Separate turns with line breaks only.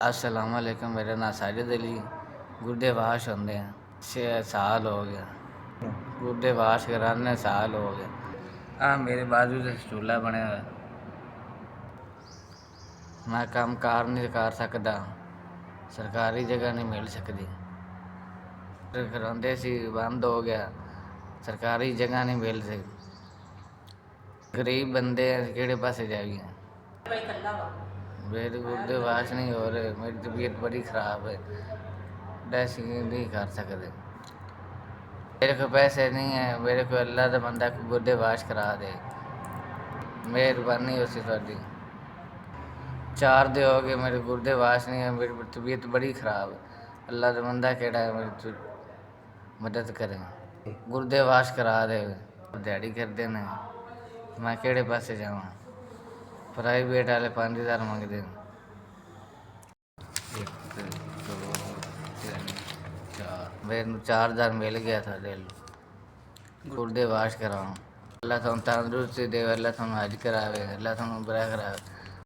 अस्सलाम वालेकुम। मेरा नाम साजिद अली। गुर्दे वाश होंदे हैं 6 साल हो गया। गुर्दे वाश कराने साल हो गया। हाँ, मेरे बाजू से चूल्हा बने हुआ। मैं काम कार नहीं कर सकता, सरकारी जगह नहीं मिल सकती। करांदे सी बंद हो गया, सरकारी जगह नहीं मिल सकती। गरीब बंदे हैं, केड़े पासे जाइए। मेरे गुर्दे वाश नहीं हो रहे, मेरी तबीयत बड़ी ख़राब है, ड्रेसिंग नहीं कर सकते। मेरे को पैसे नहीं है, मेरे को अल्लाह का बंदा को गुर्दे वाश करा दे, मेहरबानी हो सी थोड़ी। 4 दिन हो गए मेरे गुर्दे वाश नहीं है, मेरी तबीयत बड़ी ख़राब है। अल्लाह का बंदा केड़ा है, मेरी मदद करें, गुर्दे वाश करा दे। दिहाड़ी करते हैं, मैं केड़े पासे जावां। प्राइवेट वाले 5000 मंगते हैं। 1 2 3 4 मेरे 4000 मिल गया था। ले लो, गुर्दे वाश कराओ। अल्लाह तुम तंदुरुस्ती दे, अल्लाह तुम हज करावे, अल्लाह तुम बुरा करावे।